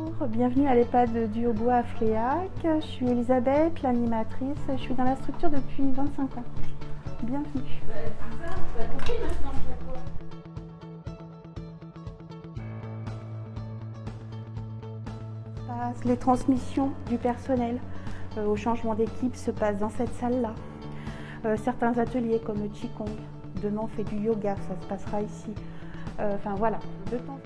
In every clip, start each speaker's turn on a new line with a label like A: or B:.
A: Bonjour, bienvenue à l'EHPAD du Haut-Bois à Fléac. Je suis Elisabeth, l'animatrice. Je suis dans la structure depuis 25 ans. Bienvenue. Les transmissions du personnel au changement d'équipe se passent dans cette salle-là. Certains ateliers comme le Qigong, demain on fait du yoga, ça se passera ici. Enfin voilà, de temps.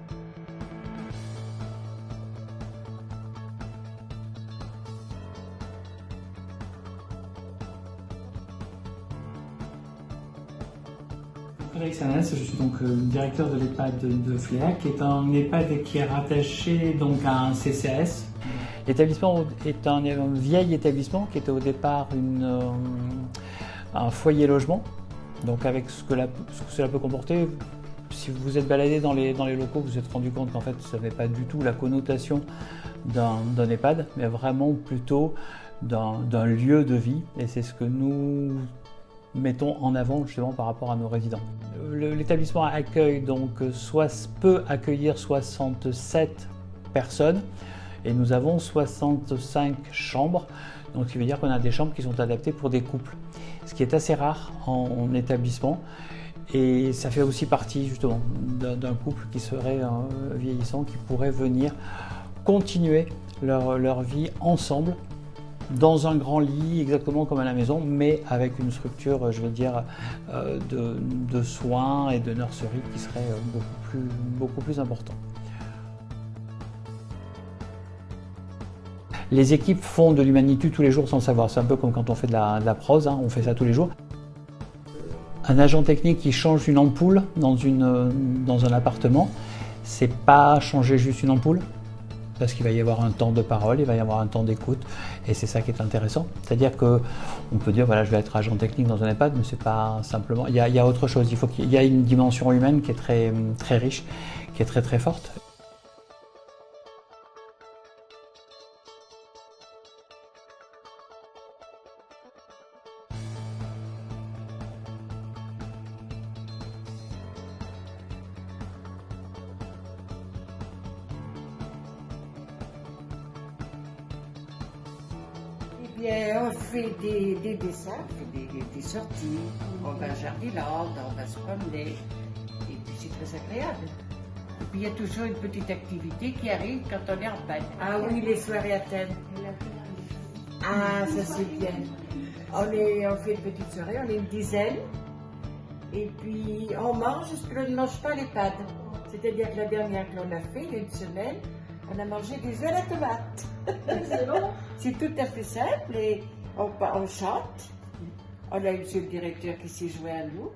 B: Frédéric Sanès, je suis donc directeur de l'EHPAD de Fléac, qui est un EHPAD qui est rattaché donc à un CCAS. L'établissement est un vieil établissement qui était au départ un foyer logement, donc avec ce que cela peut comporter. Si vous vous êtes baladé dans les locaux, vous vous êtes rendu compte qu'en fait ça n'avait pas du tout la connotation d'un EHPAD, mais vraiment plutôt d'un lieu de vie, et c'est ce que nous mettons en avant justement par rapport à nos résidents. L'établissement accueille donc peut accueillir 67 personnes et nous avons 65 chambres, donc ce qui veut dire qu'on a des chambres qui sont adaptées pour des couples, ce qui est assez rare en établissement, et ça fait aussi partie justement d'un couple qui serait vieillissant, qui pourrait venir continuer leur vie ensemble dans un grand lit, exactement comme à la maison, mais avec une structure, je veux dire, de soins et de nurserie qui serait beaucoup plus importante. Les équipes font de l'humanitude tous les jours sans le savoir. C'est un peu comme quand on fait de la prose, hein, on fait ça tous les jours. Un agent technique qui change une ampoule dans un appartement, c'est pas changer juste une ampoule, parce qu'il va y avoir un temps de parole, il va y avoir un temps d'écoute, et c'est ça qui est intéressant. C'est-à-dire qu'on peut dire, voilà, je vais être agent technique dans un EHPAD, mais c'est pas simplement, il y a autre chose, il y a une dimension humaine qui est très riche, qui est très forte.
C: On fait des dessins, on fait des sorties, on va à Jardiland, on va se promener, et puis c'est très agréable. Et puis il y a toujours une petite activité qui arrive quand on est en panne. Ah oui, les soirées à thème. Ah, ça c'est bien. On fait une petite soirée, on est une dizaine, et puis on mange ce que l'on ne mange pas à l'EHPAD. C'est-à-dire que la dernière que l'on a fait, il y a une semaine, on a mangé des œufs à la tomate. C'est bon. C'est tout à fait simple et on chante. On a eu monsieur le directeur qui s'est joint à nous.